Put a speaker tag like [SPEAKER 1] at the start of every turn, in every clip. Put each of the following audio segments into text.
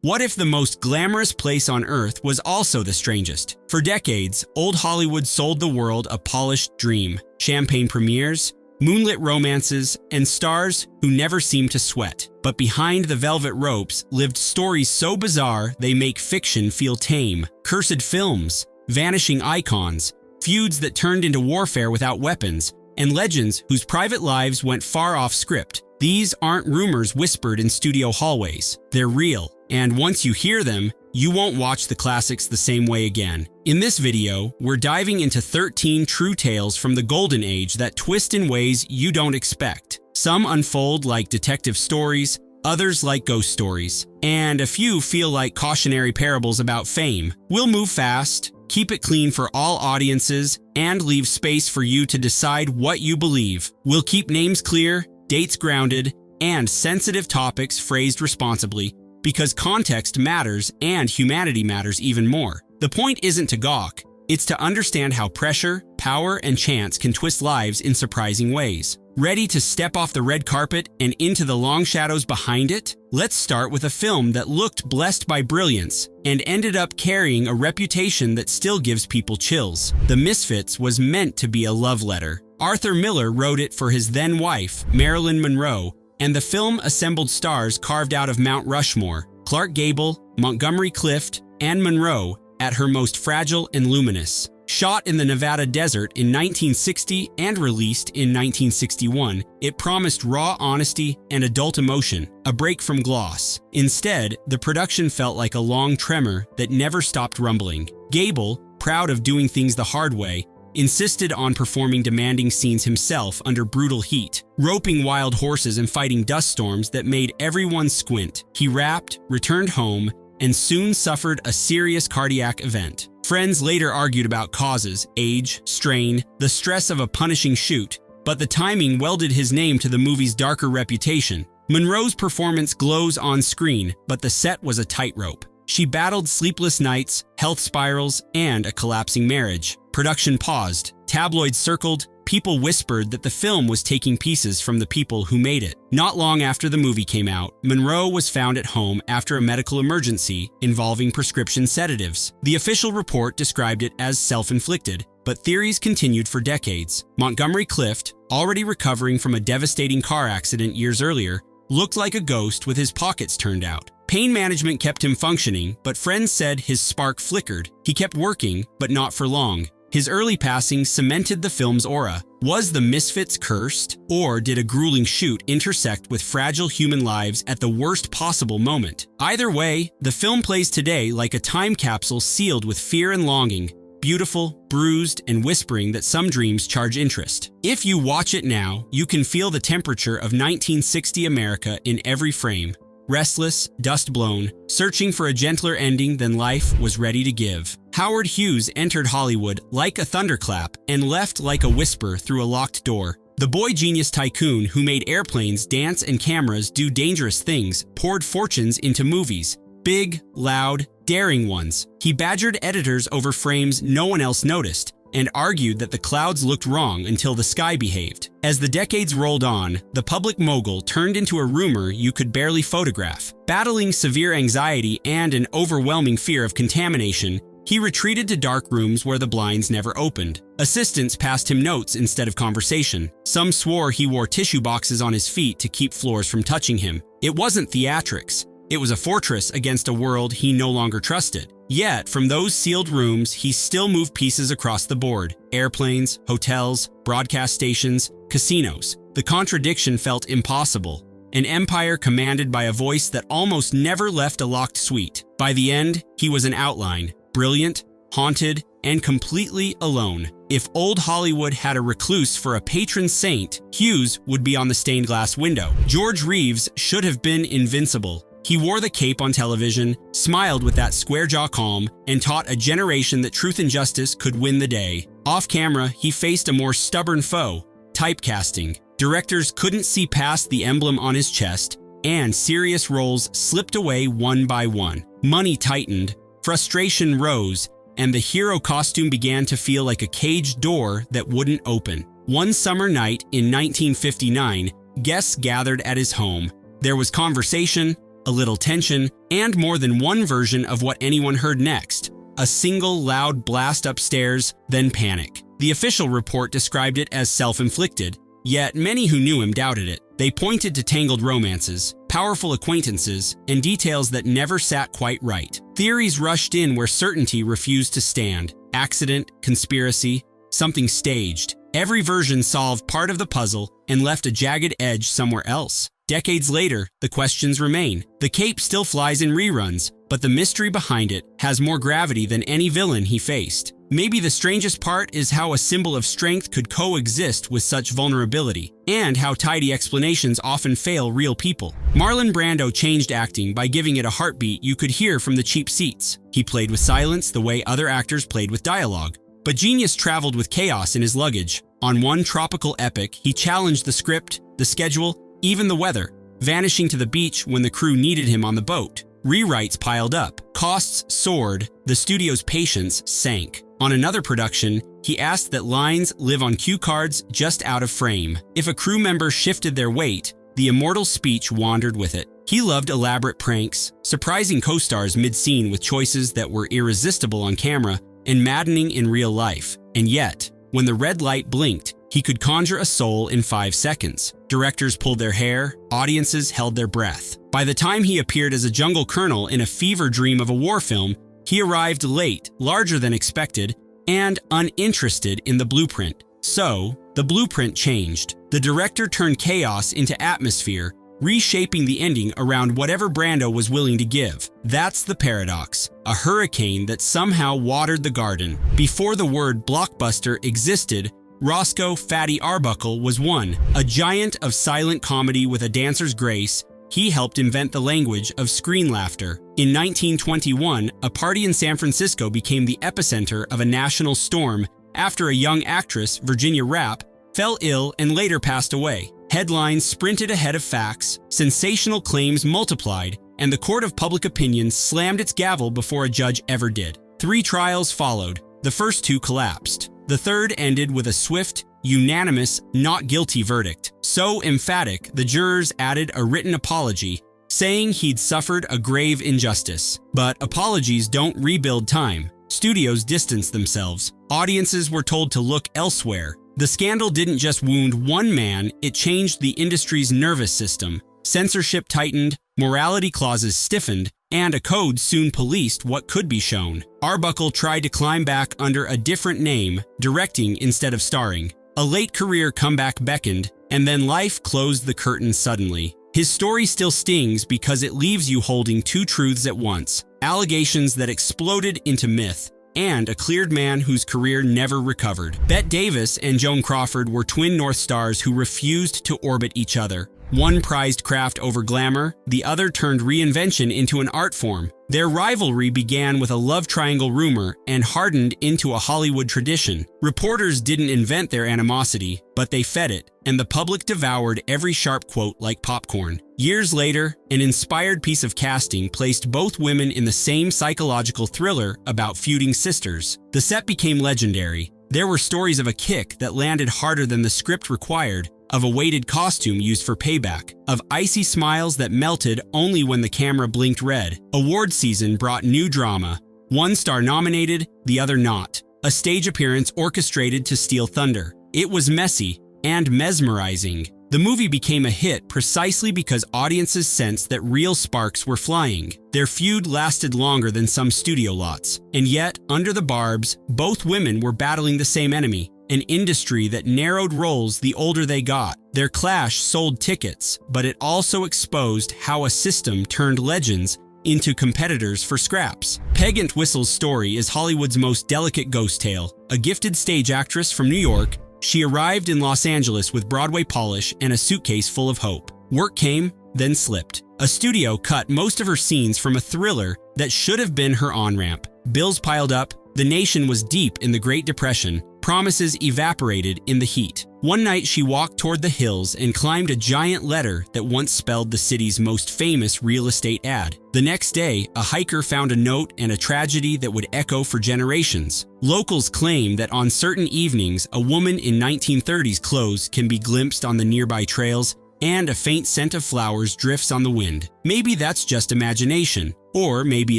[SPEAKER 1] What if the most glamorous place on earth was also the strangest? For decades, old Hollywood sold the world a polished dream, champagne premieres, moonlit romances, and stars who never seemed to sweat. But behind the velvet ropes lived stories so bizarre they make fiction feel tame. Cursed films, vanishing icons, feuds that turned into warfare without weapons, and legends whose private lives went far off script. These aren't rumors whispered in studio hallways. They're real, and once you hear them, you won't watch the classics the same way again. In this video, we're diving into 13 true tales from the golden age that twist in ways you don't expect. Some unfold like detective stories, others like ghost stories, and a few feel like cautionary parables about fame. We'll move fast, keep it clean for all audiences, and leave space for you to decide what you believe. We'll keep names clear, dates grounded, and sensitive topics phrased responsibly, because context matters and humanity matters even more. The point isn't to gawk, it's to understand how pressure, power, and chance can twist lives in surprising ways. Ready to step off the red carpet and into the long shadows behind it? Let's start with a film that looked blessed by brilliance and ended up carrying a reputation that still gives people chills. The Misfits was meant to be a love letter. Arthur Miller wrote it for his then-wife, Marilyn Monroe, and the film assembled stars carved out of Mount Rushmore: Clark Gable, Montgomery Clift, and Monroe at her most fragile and luminous. Shot in the Nevada desert in 1960 and released in 1961, it promised raw honesty and adult emotion, a break from gloss. Instead, the production felt like a long tremor that never stopped rumbling. Gable, proud of doing things the hard way, insisted on performing demanding scenes himself under brutal heat, roping wild horses and fighting dust storms that made everyone squint. He rapped, returned home, and soon suffered a serious cardiac event. Friends later argued about causes, age, strain, the stress of a punishing shoot, but the timing welded his name to the movie's darker reputation. Monroe's performance glows on screen, but the set was a tightrope. She battled sleepless nights, health spirals, and a collapsing marriage. Production paused, tabloids circled, people whispered that the film was taking pieces from the people who made it. Not long after the movie came out, Monroe was found at home after a medical emergency involving prescription sedatives. The official report described it as self-inflicted, but theories continued for decades. Montgomery Clift, already recovering from a devastating car accident years earlier, looked like a ghost with his pockets turned out. Pain management kept him functioning, but friends said his spark flickered. He kept working, but not for long. His early passing cemented the film's aura. Was the Misfits cursed? Or did a grueling shoot intersect with fragile human lives at the worst possible moment? Either way, the film plays today like a time capsule sealed with fear and longing, beautiful, bruised, and whispering that some dreams charge interest. If you watch it now, you can feel the temperature of 1960 America in every frame. Restless, dust-blown, searching for a gentler ending than life was ready to give. Howard Hughes entered Hollywood like a thunderclap and left like a whisper through a locked door. The boy genius tycoon who made airplanes dance and cameras do dangerous things poured fortunes into movies. Big, loud, daring ones. He badgered editors over frames no one else noticed, and argued that the clouds looked wrong until the sky behaved. As the decades rolled on, the public mogul turned into a rumor you could barely photograph. Battling severe anxiety and an overwhelming fear of contamination, he retreated to dark rooms where the blinds never opened. Assistants passed him notes instead of conversation. Some swore he wore tissue boxes on his feet to keep floors from touching him. It wasn't theatrics. It was a fortress against a world he no longer trusted. Yet, from those sealed rooms, he still moved pieces across the board. Airplanes, hotels, broadcast stations, casinos. The contradiction felt impossible. An empire commanded by a voice that almost never left a locked suite. By the end, he was an outline, brilliant, haunted, and completely alone. If old Hollywood had a recluse for a patron saint, Hughes would be on the stained glass window. George Reeves should have been invincible. He wore the cape on television, smiled with that square-jaw calm, and taught a generation that truth and justice could win the day. Off camera, he faced a more stubborn foe, typecasting. Directors couldn't see past the emblem on his chest, and serious roles slipped away one by one. Money tightened, frustration rose, and the hero costume began to feel like a caged door that wouldn't open. One summer night in 1959, guests gathered at his home. There was conversation, a little tension, and more than one version of what anyone heard next. A single loud blast upstairs, then panic. The official report described it as self-inflicted, yet many who knew him doubted it. They pointed to tangled romances, powerful acquaintances, and details that never sat quite right. Theories rushed in where certainty refused to stand. Accident, conspiracy, something staged. Every version solved part of the puzzle and left a jagged edge somewhere else. Decades later, the questions remain. The cape still flies in reruns, but the mystery behind it has more gravity than any villain he faced. Maybe the strangest part is how a symbol of strength could coexist with such vulnerability, and how tidy explanations often fail real people. Marlon Brando changed acting by giving it a heartbeat you could hear from the cheap seats. He played with silence the way other actors played with dialogue. But genius traveled with chaos in his luggage. On one tropical epic, he challenged the script, the schedule, even the weather, vanishing to the beach when the crew needed him on the boat. Rewrites piled up, costs soared, the studio's patience sank. On another production, he asked that lines live on cue cards just out of frame. If a crew member shifted their weight, the immortal speech wandered with it. He loved elaborate pranks, surprising co-stars mid-scene with choices that were irresistible on camera and maddening in real life. And yet, when the red light blinked, he could conjure a soul in 5 seconds. Directors pulled their hair, audiences held their breath. By the time he appeared as a jungle colonel in a fever dream of a war film, he arrived late, larger than expected, and uninterested in the blueprint. So, the blueprint changed. The director turned chaos into atmosphere, reshaping the ending around whatever Brando was willing to give. That's the paradox, a hurricane that somehow watered the garden. Before the word blockbuster existed, Roscoe Fatty Arbuckle was one. A giant of silent comedy with a dancer's grace, he helped invent the language of screen laughter. In 1921, a party in San Francisco became the epicenter of a national storm after a young actress, Virginia Rappe, fell ill and later passed away. Headlines sprinted ahead of facts, sensational claims multiplied, and the court of public opinion slammed its gavel before a judge ever did. 3 trials followed. The first 2 collapsed. The third ended with a swift, unanimous, not guilty verdict. So emphatic, the jurors added a written apology, saying he'd suffered a grave injustice. But apologies don't rebuild time. Studios distanced themselves. Audiences were told to look elsewhere. The scandal didn't just wound one man, it changed the industry's nervous system. Censorship tightened, morality clauses stiffened, and a code soon policed what could be shown. Arbuckle tried to climb back under a different name, directing instead of starring. A late career comeback beckoned, and then life closed the curtain suddenly. His story still stings because it leaves you holding 2 truths at once: allegations that exploded into myth, and a cleared man whose career never recovered. Bette Davis and Joan Crawford were twin North Stars who refused to orbit each other. One prized craft over glamour, the other turned reinvention into an art form. Their rivalry began with a love triangle rumor and hardened into a Hollywood tradition. Reporters didn't invent their animosity, but they fed it, and the public devoured every sharp quote like popcorn. Years later, an inspired piece of casting placed both women in the same psychological thriller about feuding sisters. The set became legendary. There were stories of a kick that landed harder than the script required, of a weighted costume used for payback, of icy smiles that melted only when the camera blinked red. Award season brought new drama. One star nominated, the other not. A stage appearance orchestrated to steal thunder. It was messy and mesmerizing. The movie became a hit precisely because audiences sensed that real sparks were flying. Their feud lasted longer than some studio lots. And yet, under the barbs, both women were battling the same enemy, an industry that narrowed roles the older they got. Their clash sold tickets, but it also exposed how a system turned legends into competitors for scraps. Peg Entwistle's story is Hollywood's most delicate ghost tale. A gifted stage actress from New York, she arrived in Los Angeles with Broadway polish and a suitcase full of hope. Work came, then slipped. A studio cut most of her scenes from a thriller that should have been her on-ramp. Bills piled up, the nation was deep in the Great Depression, promises evaporated in the heat. One night she walked toward the hills and climbed a giant letter that once spelled the city's most famous real estate ad. The next day, a hiker found a note and a tragedy that would echo for generations. Locals claim that on certain evenings, a woman in 1930s clothes can be glimpsed on the nearby trails, and a faint scent of flowers drifts on the wind. Maybe that's just imagination, or maybe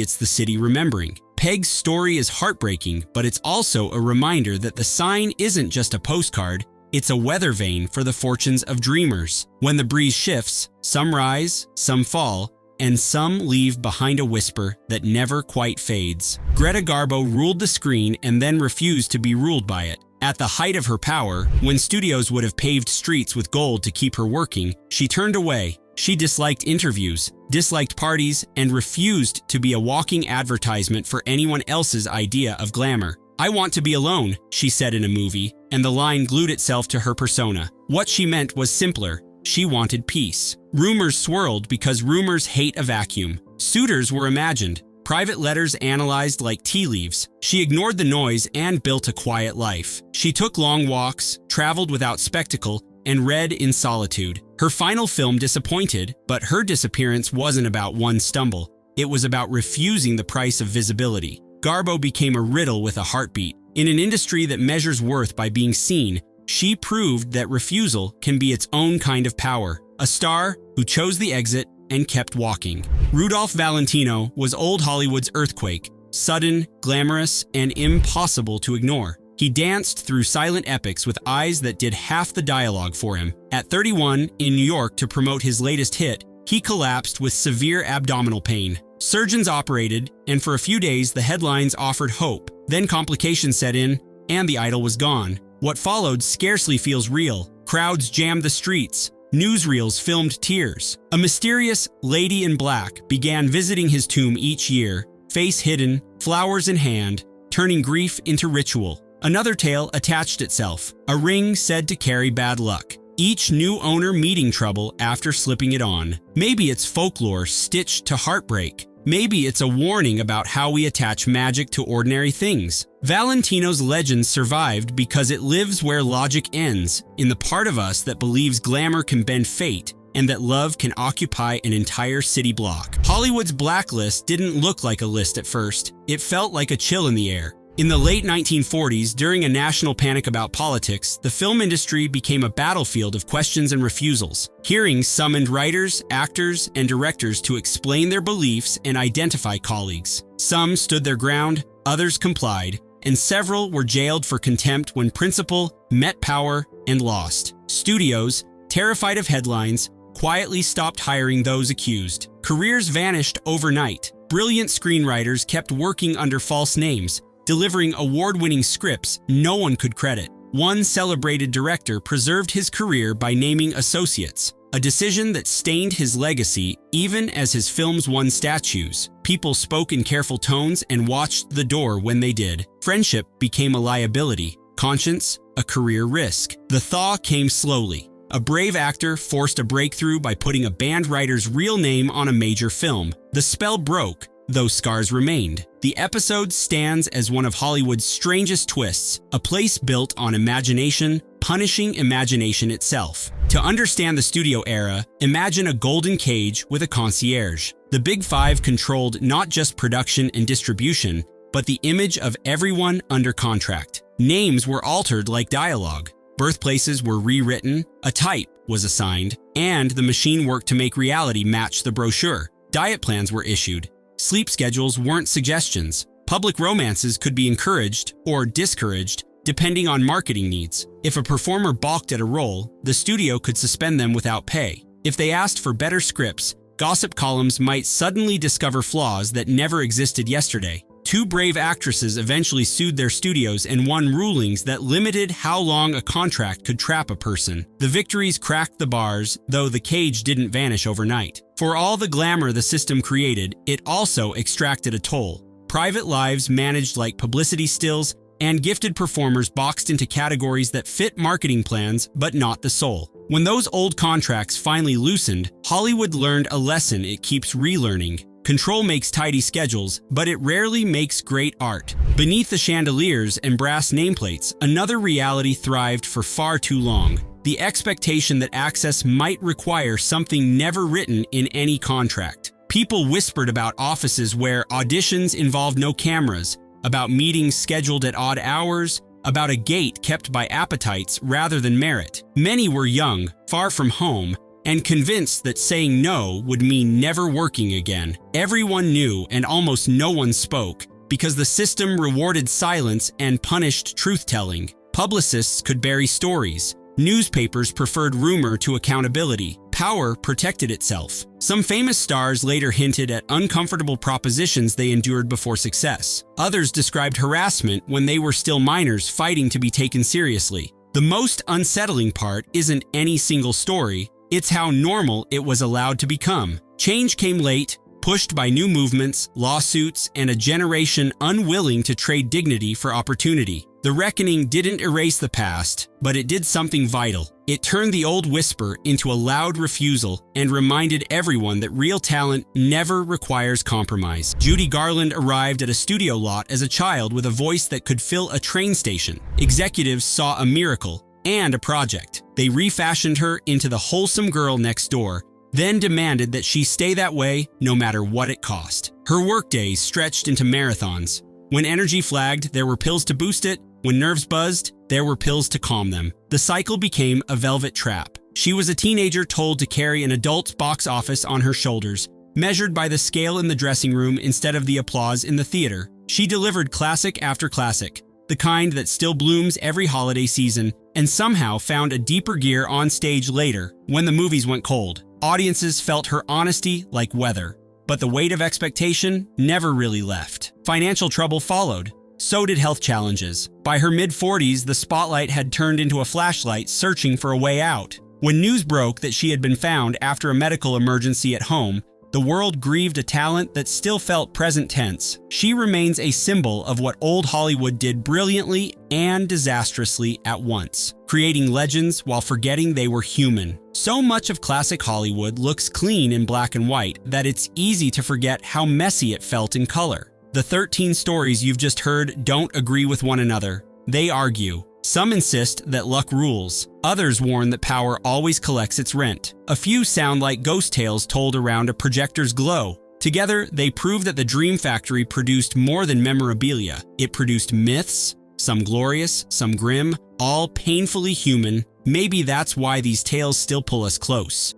[SPEAKER 1] it's the city remembering. Peg's story is heartbreaking, but it's also a reminder that the sign isn't just a postcard, it's a weather vane for the fortunes of dreamers. When the breeze shifts, some rise, some fall, and some leave behind a whisper that never quite fades. Greta Garbo ruled the screen and then refused to be ruled by it. At the height of her power, when studios would have paved streets with gold to keep her working, she turned away. She disliked interviews, disliked parties, and refused to be a walking advertisement for anyone else's idea of glamour. "I want to be alone," she said in a movie, and the line glued itself to her persona. What she meant was simpler. She wanted peace. Rumors swirled because rumors hate a vacuum. Suitors were imagined, private letters analyzed like tea leaves. She ignored the noise and built a quiet life. She took long walks, traveled without spectacle, and read in solitude. Her final film disappointed, but her disappearance wasn't about one stumble. It was about refusing the price of visibility. Garbo became a riddle with a heartbeat. In an industry that measures worth by being seen, she proved that refusal can be its own kind of power. A star who chose the exit and kept walking. Rudolph Valentino was old Hollywood's earthquake, sudden, glamorous, and impossible to ignore. He danced through silent epics with eyes that did half the dialogue for him. At 31, in New York to promote his latest hit, he collapsed with severe abdominal pain. Surgeons operated, and for a few days the headlines offered hope. Then complications set in, and the idol was gone. What followed scarcely feels real. Crowds jammed the streets. Newsreels filmed tears. A mysterious lady in black began visiting his tomb each year, face hidden, flowers in hand, turning grief into ritual. Another tale attached itself, a ring said to carry bad luck. Each new owner meeting trouble after slipping it on. Maybe it's folklore stitched to heartbreak. Maybe it's a warning about how we attach magic to ordinary things. Valentino's legend survived because it lives where logic ends, in the part of us that believes glamour can bend fate and that love can occupy an entire city block. Hollywood's blacklist didn't look like a list at first. It felt like a chill in the air. In the late 1940s, during a national panic about politics, the film industry became a battlefield of questions and refusals. Hearings summoned writers, actors, and directors to explain their beliefs and identify colleagues. Some stood their ground, others complied, and several were jailed for contempt when principle met power and lost. Studios, terrified of headlines, quietly stopped hiring those accused. Careers vanished overnight. Brilliant screenwriters kept working under false names, delivering award-winning scripts no one could credit. One celebrated director preserved his career by naming associates, a decision that stained his legacy even as his films won statues. People spoke in careful tones and watched the door when they did. Friendship became a liability, conscience a career risk. The thaw came slowly. A brave actor forced a breakthrough by putting a band writer's real name on a major film. The spell broke, though scars remained. The episode stands as one of Hollywood's strangest twists, a place built on imagination, punishing imagination itself. To understand the studio era, imagine a golden cage with a concierge. The Big Five controlled not just production and distribution, but the image of everyone under contract. Names were altered like dialogue. Birthplaces were rewritten, a type was assigned, and the machine worked to make reality match the brochure. Diet plans were issued. Sleep schedules weren't suggestions. Public romances could be encouraged or discouraged depending on marketing needs. If a performer balked at a role, the studio could suspend them without pay. If they asked for better scripts, gossip columns might suddenly discover flaws that never existed yesterday. Two brave actresses eventually sued their studios and won rulings that limited how long a contract could trap a person. The victories cracked the bars, though the cage didn't vanish overnight. For all the glamour the system created, it also extracted a toll. Private lives managed like publicity stills, and gifted performers boxed into categories that fit marketing plans but not the soul. When those old contracts finally loosened, Hollywood learned a lesson it keeps relearning. Control makes tidy schedules, but it rarely makes great art. Beneath the chandeliers and brass nameplates, another reality thrived for far too long. The expectation that access might require something never written in any contract. People whispered about offices where auditions involved no cameras, about meetings scheduled at odd hours, about a gate kept by appetites rather than merit. Many were young, far from home, and convinced that saying no would mean never working again. Everyone knew and almost no one spoke because the system rewarded silence and punished truth-telling. Publicists could bury stories. Newspapers preferred rumor to accountability. Power protected itself. Some famous stars later hinted at uncomfortable propositions they endured before success. Others described harassment when they were still minors fighting to be taken seriously. The most unsettling part isn't any single story, it's how normal it was allowed to become. Change came late, pushed by new movements, lawsuits, and a generation unwilling to trade dignity for opportunity. The reckoning didn't erase the past, but it did something vital. It turned the old whisper into a loud refusal and reminded everyone that real talent never requires compromise. Judy Garland arrived at a studio lot as a child with a voice that could fill a train station. Executives saw a miracle and a project. They refashioned her into the wholesome girl next door, then demanded that she stay that way no matter what it cost. Her workdays stretched into marathons. When energy flagged, there were pills to boost it. When nerves buzzed, there were pills to calm them. The cycle became a velvet trap. She was a teenager told to carry an adult's box office on her shoulders, measured by the scale in the dressing room instead of the applause in the theater. She delivered classic after classic, the kind that still blooms every holiday season, and somehow found a deeper gear on stage later when the movies went cold. Audiences felt her honesty like weather, but the weight of expectation never really left. Financial trouble followed. So did health challenges. By her mid-40s, the spotlight had turned into a flashlight searching for a way out. When news broke that she had been found after a medical emergency at home, the world grieved a talent that still felt present tense. She remains a symbol of what old Hollywood did brilliantly and disastrously at once, creating legends while forgetting they were human. So much of classic Hollywood looks clean in black and white that it's easy to forget how messy it felt in color. The 13 stories you've just heard don't agree with one another. They argue. Some insist that luck rules. Others warn that power always collects its rent. A few sound like ghost tales told around a projector's glow. Together, they prove that the Dream Factory produced more than memorabilia. It produced myths, some glorious, some grim, all painfully human. Maybe that's why these tales still pull us close.